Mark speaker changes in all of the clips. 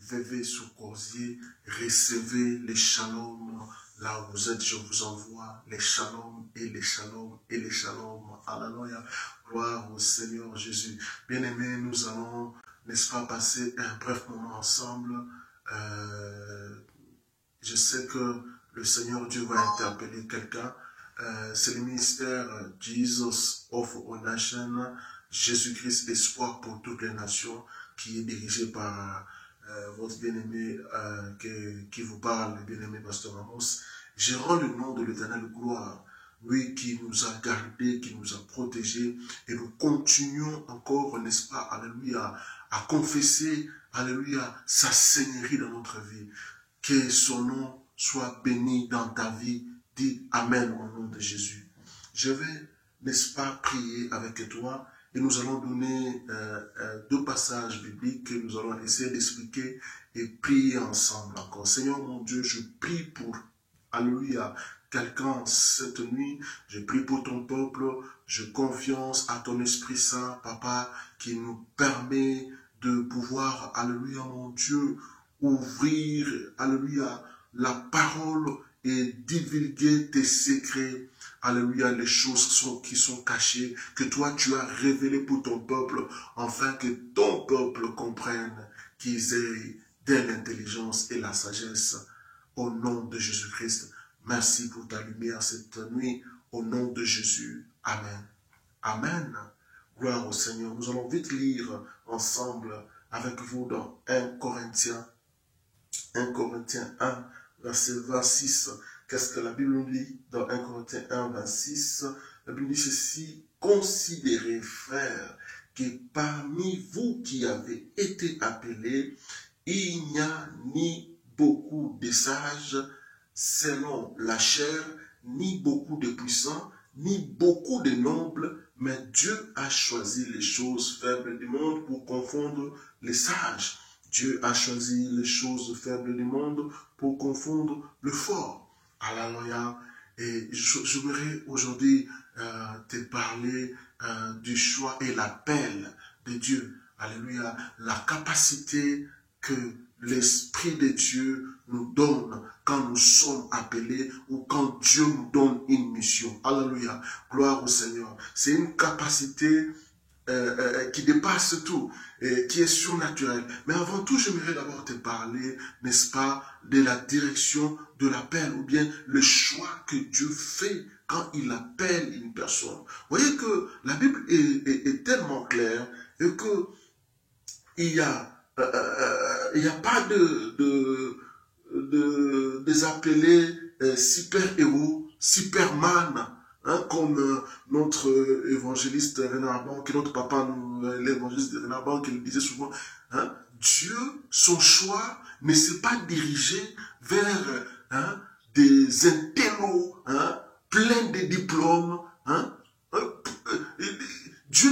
Speaker 1: Veuillez sous-corsier, recevez les shalom. Là où vous êtes, je vous envoie les shalom et les shalom et les shalom. Alléluia. Gloire au Seigneur Jésus. Bien-aimés, nous allons, n'est-ce pas, passer un bref moment ensemble. Je sais que le Seigneur Dieu va interpeller quelqu'un. C'est le ministère Jesus of All Nations, Jésus-Christ, espoir pour toutes les nations, qui est dirigé par votre bien-aimé qui vous parle, le bien-aimé Pasteur Amos. Je rends le nom de l'Éternel gloire, lui qui nous a gardés, qui nous a protégés, et nous continuons encore, n'est-ce pas, alléluia, à confesser, alléluia, sa seigneurie dans notre vie. Que son nom soit béni dans ta vie. Dis Amen au nom de Jésus. Je vais, n'est-ce pas, prier avec toi. Et nous allons donner deux passages bibliques que nous allons essayer d'expliquer et prier ensemble encore. Seigneur mon Dieu, je prie pour, alléluia, quelqu'un cette nuit. Je prie pour ton peuple. Je confiance à ton Esprit Saint, Papa, qui nous permet de pouvoir, alléluia mon Dieu, ouvrir, alléluia, la parole et divulguer tes secrets. Alléluia, les choses qui sont cachées, que toi tu as révélées pour ton peuple, afin que ton peuple comprenne qu'ils aient de l'intelligence et la sagesse. Au nom de Jésus-Christ, merci pour ta lumière cette nuit. Au nom de Jésus, Amen. Amen. Gloire au Seigneur. Nous allons vite lire ensemble avec vous dans 1 Corinthiens 1, verset 26. Qu'est-ce que la Bible nous dit dans 1 Corinthiens 1, 26? La Bible dit ceci: considérez, frères, que parmi vous qui avez été appelés, il n'y a ni beaucoup de sages selon la chair, ni beaucoup de puissants, ni beaucoup de nobles, mais Dieu a choisi les choses faibles du monde pour confondre les sages. Dieu a choisi les choses faibles du monde pour confondre le fort. Alléluia. Et j'aimerais aujourd'hui te parler du choix et l'appel de Dieu. Alléluia. La capacité que l'Esprit de Dieu nous donne quand nous sommes appelés ou quand Dieu nous donne une mission. Alléluia. Gloire au Seigneur. C'est une capacité qui dépasse tout, qui est surnaturelle. Mais avant tout, j'aimerais d'abord te parler, n'est-ce pas, de la direction de l'appel, ou bien le choix que Dieu fait quand il appelle une personne. Vous voyez que la Bible est tellement claire et que il y a pas des appelés super-héros, Superman, hein, comme notre évangéliste Renard Banque, notre papa, l'évangéliste de Renard Banque, il disait souvent, hein, Dieu, son choix ne s'est pas dirigé vers des intellos, pleins de diplômes. Dieu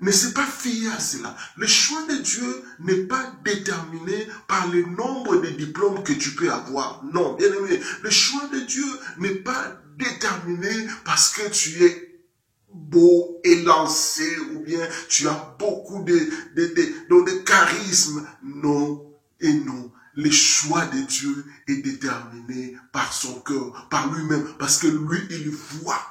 Speaker 1: ne s'est pas fié à cela. Le choix de Dieu n'est pas déterminé par le nombre de diplômes que tu peux avoir. Non, bien aimé, le choix de Dieu n'est pas déterminé parce que tu es beau, élancé, ou bien tu as beaucoup de charisme. Non et non. Le choix de Dieu est déterminé par son cœur, par lui-même, parce que lui, il voit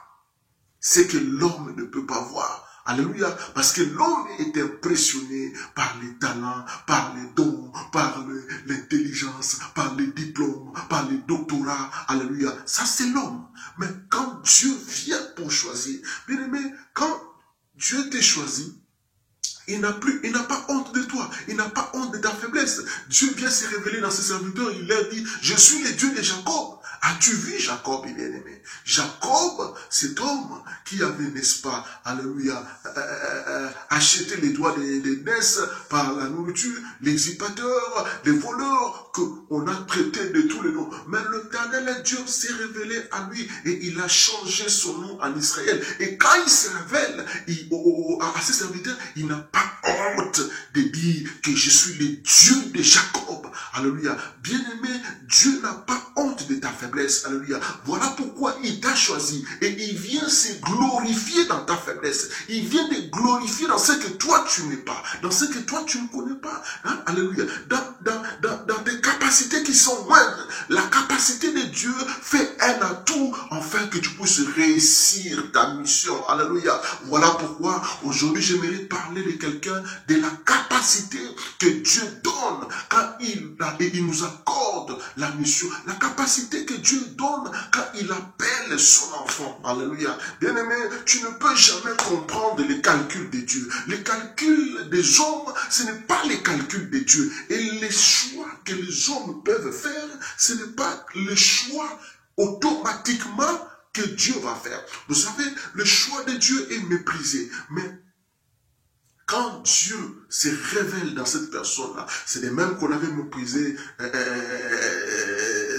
Speaker 1: ce que l'homme ne peut pas voir. Alléluia. Parce que l'homme est impressionné par les talents, par les dons, par l'intelligence, par les diplômes, par les doctorats. Alléluia. Ça, c'est l'homme. Mais quand Dieu vient pour choisir, bien aimé, quand Dieu t'a choisi, il n'a pas honte de toi. Il n'a pas honte de ta faiblesse. Dieu vient se révéler dans ses serviteurs. Il leur dit, je suis le Dieu de Jacob. As-tu vu Jacob, bien-aimé? Jacob, cet homme qui avait, n'est-ce pas, alléluia, acheté les doigts des Ness par la nourriture, les usurpateurs, les voleurs, qu'on a traités de tous les noms. Mais l'Éternel Dieu s'est révélé à lui et il a changé son nom en Israël. Et quand il se révèle à ses serviteurs, il n'a pas honte de dire que je suis le Dieu de Jacob. Alléluia. Bien-aimé, Dieu n'a pas honte de ta faiblesse. Alléluia. Voilà pourquoi il t'a choisi. Et il vient se glorifier dans ta faiblesse. Il vient te glorifier dans ce que toi tu n'es pas. Dans ce que toi tu ne connais pas. Hein? Alléluia. dans tes capacités qui sont moindres. La capacité de Dieu fait un atout afin que tu puisses réussir ta mission. Alléluia. Voilà pourquoi aujourd'hui j'aimerais parler de quelqu'un, de la capacité que Dieu donne quand il nous accorde la mission. La capacité que Dieu donne quand il appelle son enfant. Alléluia. Bien-aimé, tu ne peux jamais comprendre les calculs de Dieu. Les calculs des hommes, ce n'est pas les calculs de Dieu. Et les choix que les hommes peuvent faire, ce n'est pas le choix automatiquement que Dieu va faire. Vous savez, le choix de Dieu est méprisé. Mais quand Dieu se révèle dans cette personne-là, c'est les mêmes qu'on avait méprisé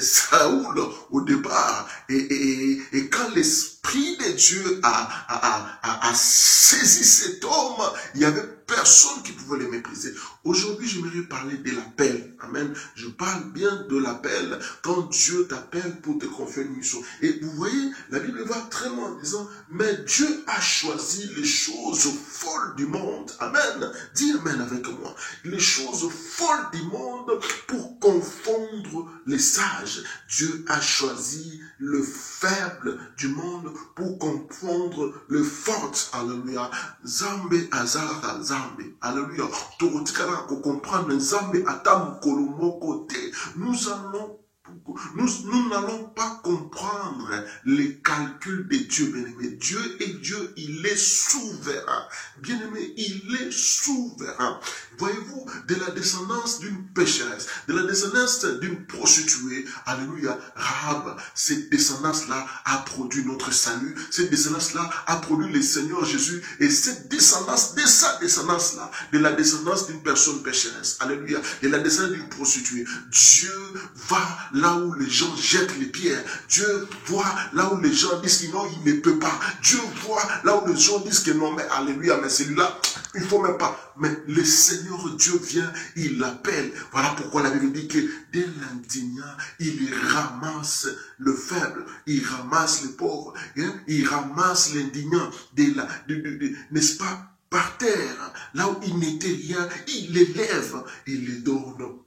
Speaker 1: Saoul au départ. Et quand l'Esprit de Dieu a saisi cet homme, il y avait personne qui pouvait le mépriser. Aujourd'hui, j'aimerais parler de l'appel. Amen. Je parle bien de l'appel quand Dieu t'appelle pour te confier une mission. Et vous voyez, la Bible va très loin en disant, mais Dieu a choisi les choses folles du monde. Amen. Dis amen avec moi. Les choses folles du monde pour confondre les sages. Dieu a choisi le faible du monde pour confondre le fort. Alléluia. Zambe azara zambe. Alléluia. Pour comprendre Zambe atam kolomoko te. Nous n'allons pas comprendre les calculs de Dieu, bien-aimé. Dieu est Dieu, il est souverain. Bien-aimé, il est souverain. Voyez-vous, de la descendance d'une pécheresse, de la descendance d'une prostituée, alléluia, Rahab, cette descendance-là a produit notre salut, cette descendance-là a produit le Seigneur Jésus, et cette descendance, de sa descendance-là, de la descendance d'une personne pécheresse, alléluia, de la descendance d'une prostituée, Dieu va là où les gens jettent les pierres, Dieu voit là où les gens disent que non, il ne peut pas, Dieu voit là où les gens disent que non, mais alléluia, mais celui-là, il ne faut même pas. Mais le Seigneur Dieu vient, il l'appelle. Voilà pourquoi la Bible dit que dès l'indignant, il ramasse le faible, il ramasse le pauvre, hein? Il ramasse l'indignant, n'est-ce pas, par terre, là où il n'était rien, il l'élève, il les donne.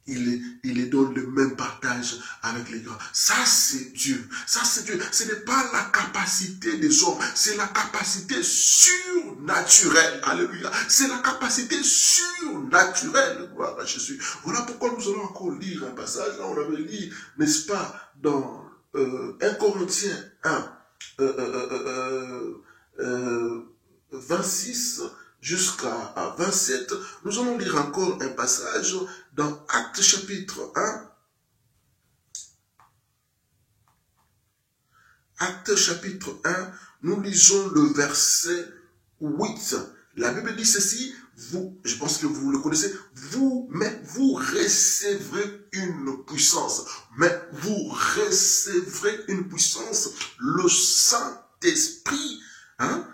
Speaker 1: Il les donne le même partage avec les grands. Ça, c'est Dieu. Ça, c'est Dieu. Ce n'est pas la capacité des hommes. C'est la capacité surnaturelle. Alléluia. C'est la capacité surnaturelle. Gloire à Jésus. Voilà pourquoi nous allons encore lire un passage. Là, on avait lu, n'est-ce pas, dans 1 Corinthiens 1, 26 jusqu'à 27, nous allons lire encore un passage dans Actes chapitre 1. Actes chapitre 1, nous lisons le verset 8. La Bible dit ceci, vous, je pense que vous le connaissez, vous recevrez une puissance. Mais vous recevrez une puissance, le Saint-Esprit, hein,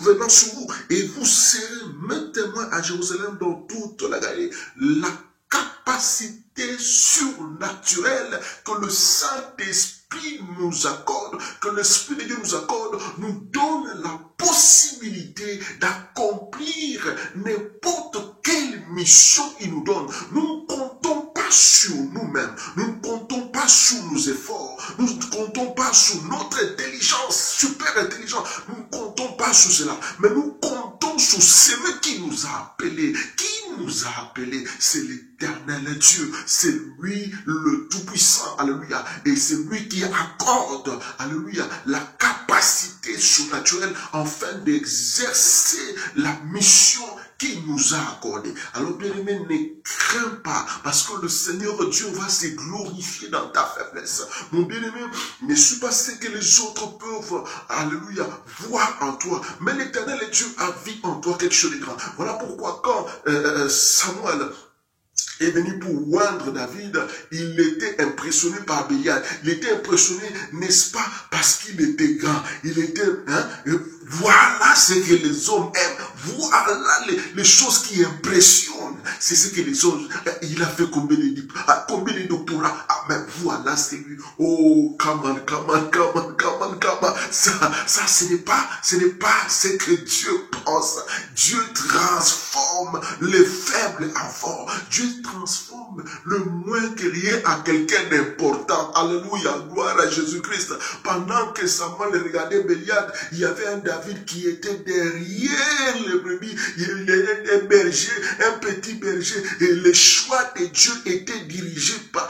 Speaker 1: venant sur vous, et vous serez mes témoins à Jérusalem, dans toute la Galilée. La capacité surnaturelle que le Saint-Esprit nous accorde, que l'Esprit de Dieu nous accorde, nous donne la possibilité d'accomplir n'importe quelle mission il nous donne. Nous ne comptons pas sur nous-mêmes, nous ne comptons pas sur nos efforts, nous ne comptons pas sur notre intelligence, super intelligence, nous ne comptons pas sur cela, mais nous comptons sur celui qui nous a appelés. Qui nous a appelés? C'est l'Éternel Dieu, c'est lui le Tout-Puissant, alléluia, et c'est lui qui accorde, alléluia, la capacité surnaturelle afin d'exercer la mission qu'il nous a accordé. Alors bien-aimé, ne crains pas, parce que le Seigneur Dieu va se glorifier dans ta faiblesse. Mon bien-aimé, ne suis pas ce que les autres peuvent, alléluia, voir en toi, mais l'Éternel Dieu a vu en toi quelque chose de grand. Voilà pourquoi quand Samuel est venu pour oindre David, il était impressionné par Bélial. Il était impressionné, n'est-ce pas, parce qu'il était grand. Il était, voilà ce que les hommes aiment. Voilà les choses qui impressionnent iPhone. C'est ce que les autres, il a fait combien de doctorats. Ah, mais voilà, c'est lui. Oh, come on. Ça, ce n'est pas ce que Dieu pense. Dieu transforme les faibles en forts. Dieu transforme le moins que rien à quelqu'un d'important. Alléluia, gloire à Jésus-Christ. Pendant que Samuel regardait Béliade, il y avait un David qui était derrière les brebis. Il y avait un berger, un petit berger. Et le choix de Dieu était dirigé par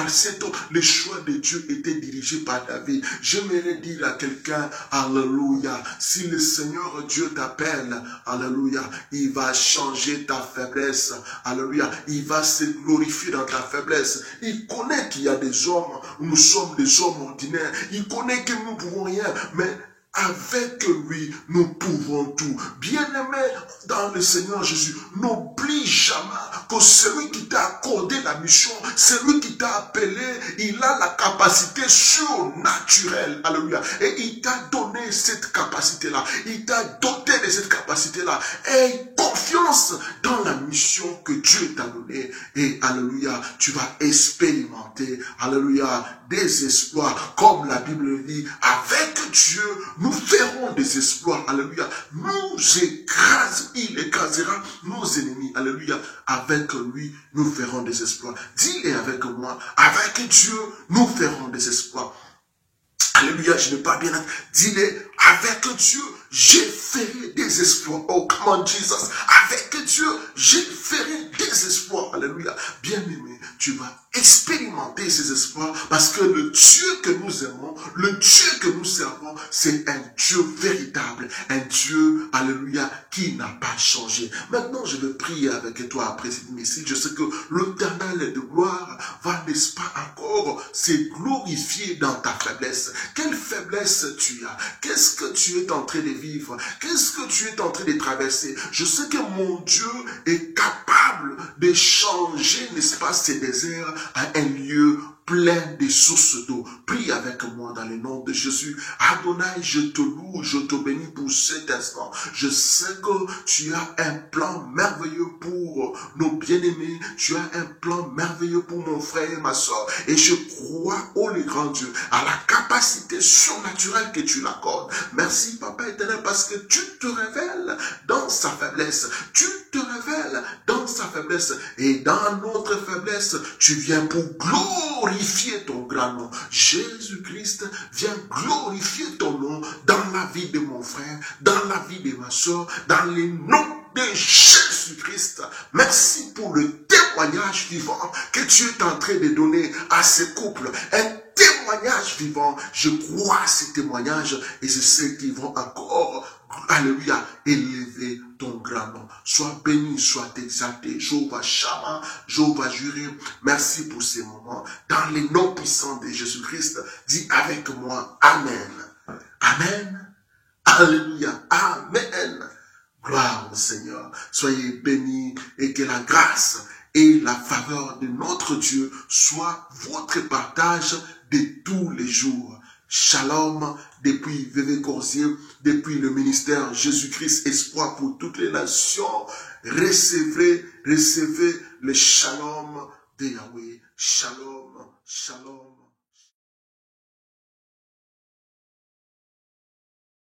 Speaker 1: cet homme. Le choix de Dieu était dirigé par David. J'aimerais dire à quelqu'un, alléluia, si le Seigneur Dieu t'appelle, alléluia, il va changer ta faiblesse, alléluia, il va se glorifier dans ta faiblesse. Il connaît qu'il y a des hommes, nous sommes des hommes ordinaires, il connaît que nous ne pouvons rien, mais avec lui, nous pouvons tout. Bien-aimé dans le Seigneur Jésus, n'oublie jamais que celui qui t'a accordé la mission, celui qui t'a appelé, il a la capacité surnaturelle. Alléluia. Et il t'a donné cette capacité-là. Il t'a doté de cette capacité-là. Aie confiance dans la mission que Dieu t'a donnée. Et alléluia, tu vas expérimenter, alléluia, des exploits. Comme la Bible dit, avec Dieu, nous ferons des exploits. Alléluia. Il écrasera nos ennemis. Alléluia. Avec lui, nous ferons des exploits. Dis-le avec moi. Avec Dieu, nous ferons des exploits. Alléluia, je n'ai pas bien entendu. Dis-le, avec Dieu, je ferai des exploits. Oh, come on, Jesus. Avec Dieu, je ferai des exploits. Alléluia. Bien-aimé, tu vas expérimenter ces exploits parce que le Dieu que nous aimons, le Dieu que nous servons, c'est un Dieu véritable, un Dieu, alléluia, qui n'a pas changé. Maintenant, je veux prier avec toi après cette message. Je sais que l'Éternel de gloire va, n'est-ce pas, encore se glorifier dans ta faiblesse. Quelle faiblesse tu as? Qu'est-ce que tu es en train de vivre? Qu'est-ce que tu es en train de traverser? Je sais que mon Dieu est capable de changer, n'est-ce pas, ces déserts à un lieu plein de sources d'eau. Prie avec moi dans le nom de Jésus. Adonai, je te loue, je te bénis pour cet instant. Je sais que tu as un plan merveilleux pour nos bien-aimés. Tu as un plan merveilleux pour mon frère et ma soeur. Et je crois, oh le grand Dieu, à la capacité surnaturelle que tu l'accordes. Merci, Papa éternel, parce que tu te révèles dans sa faiblesse. Tu te révèles dans sa faiblesse. Et dans notre faiblesse, tu viens pour glorifier ton grand nom. Jésus-Christ, viens glorifier ton nom dans la vie de mon frère, dans la vie de ma soeur, dans le nom de Jésus-Christ. Merci pour le témoignage vivant que tu es en train de donner à ce couple. Un témoignage vivant. Je crois à ces témoignages et je sais qu'ils vont encore, alléluia, élever ton grand nom. Sois béni, sois exalté. Jéhovah Shammah, Jéhovah Jireh. Merci pour ces moments. Dans les noms puissants de Jésus-Christ, dis avec moi, Amen. Amen. Alléluia. Amen. Gloire au Seigneur. Soyez bénis et que la grâce et la faveur de notre Dieu soit votre partage de tous les jours. Shalom, depuis VV Corsier, depuis le ministère Jésus-Christ Espoir pour toutes les nations. Recevez le shalom de Yahweh. Shalom, shalom.